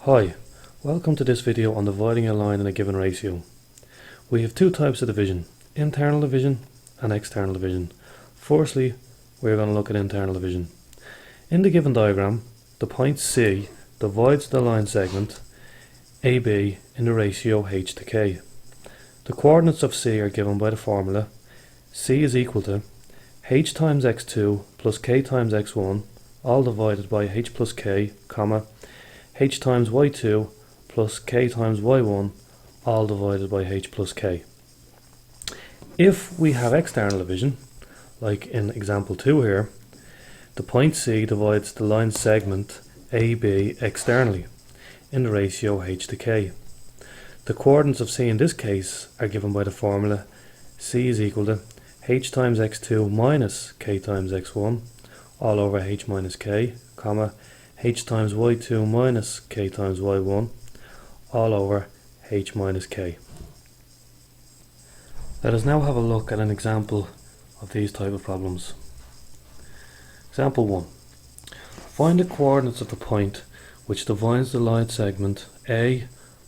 Hi, welcome to this video on dividing a line in a given ratio. We have two types of division, internal division and external division. Firstly, we're going to look at internal division. In the given diagram, the point C divides the line segment AB in the ratio h to k. The coordinates of C are given by the formula C is equal to h times x2 plus k times x1 all divided by h plus k, comma, h times y2 plus k times y1 all divided by h plus k. If we have external division, like in example 2 here, the point C divides the line segment AB externally in the ratio h to k. The coordinates of C in this case are given by the formula C is equal to h times x2 minus k times x1 all over h minus k, comma, h times y2 minus k times y1 all over h minus k. Let us now have a look at an example of these type of problems. Example 1. Find the coordinates of the point which divides the line segment A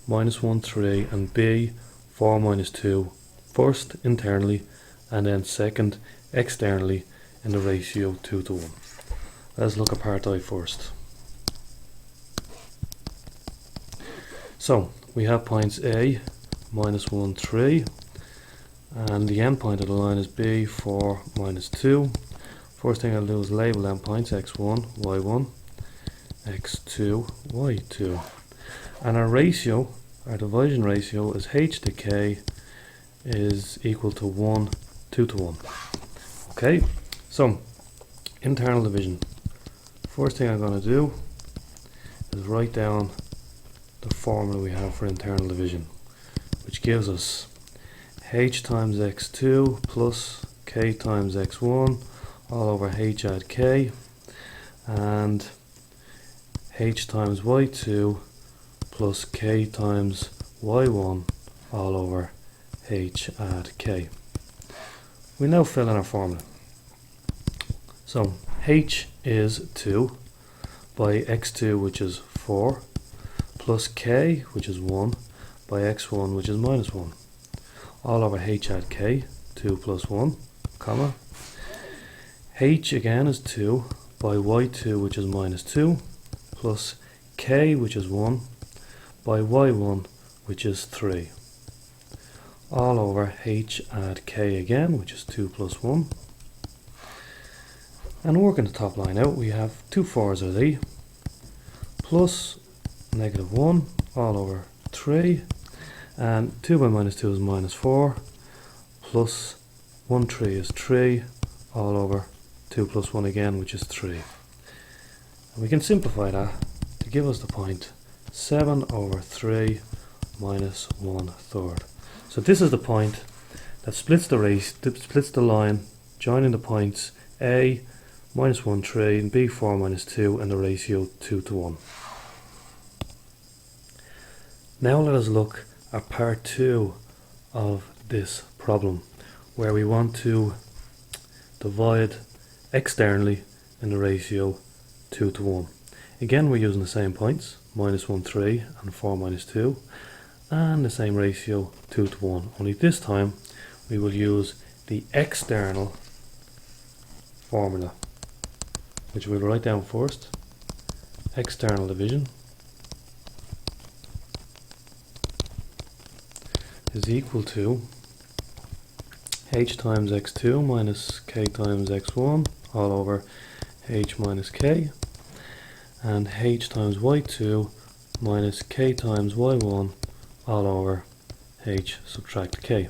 minus 1, 3 and B 4, minus 2, first internally and then second externally in the ratio 2 to 1. Let's look at part I first. So we have points A, minus 1, 3, and the end point of the line is B, 4, minus 2. First thing I'll do is label them points x1, y1, x2, y2. And our ratio, our division ratio is h to k is equal to 1, 2 to 1. Okay, so internal division. First thing I'm going to do is write down the formula we have for internal division, which gives us h times x2 plus k times x1 all over h add k, and h times y2 plus k times y1 all over h add k. We now fill in our formula. So h is 2 by x2, which is 4, plus k, which is 1, by x1, which is minus 1, all over h add k, 2 plus 1, comma, h again is 2 by y2, which is minus 2, plus k, which is 1, by y1, which is 3, all over h add k again, which is 2 plus 1. And working the top line out, we have 2 4s are the plus negative 1 all over 3, and 2 by minus 2 is minus 4, plus 1 3 is 3 all over 2 plus 1 again, which is 3. And we can simplify that to give us the point 7 over 3 minus 1/3. So this is the point that splits the line joining the points A minus 1, 3 and B 4, minus 2 and the ratio 2 to 1. Now let us look at part 2 of this problem, where we want to divide externally in the ratio 2 to 1. Again, we're using the same points, minus 1, 3 and 4, minus 2, and the same ratio 2 to 1. Only this time we will use the external formula, which we'll write down first. External division is equal to h times x2 minus k times x1 all over h minus k, and h times y2 minus k times y1 all over h subtract k.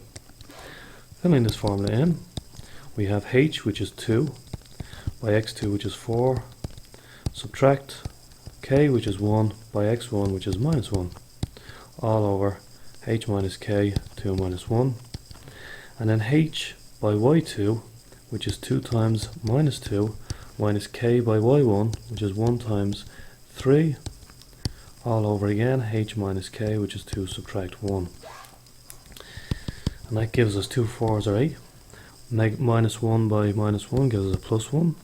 Filling this formula in, we have h, which is 2, by x2, which is 4, subtract k, which is 1, by x1, which is minus 1, all over h minus k, 2 minus 1, and then h by y2, which is 2 times minus 2, minus k by y1, which is 1 times 3, all over again h minus k, which is 2 subtract 1. And that gives us 2 4s are 8. Minus 1 by minus 1 gives us a plus 1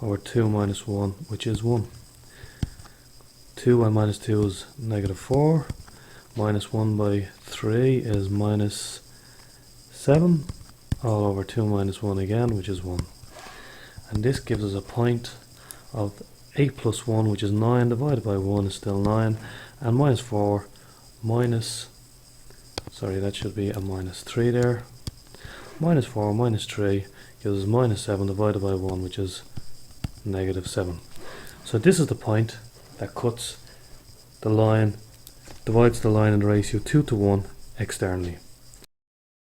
over 2 minus 1, which is 1. 2 by minus 2 is negative 4. Minus 1 by 3 is minus 7. All over 2 minus 1 again, which is 1. And this gives us a point of 8 plus 1, which is 9, divided by 1 is still 9. And minus 4 minus, sorry, that should be a minus 3 there. Minus 4 minus 3 gives us minus 7 divided by 1, which is negative 7. So this is the point that cuts the line, divides the line in the ratio 2 to 1 externally.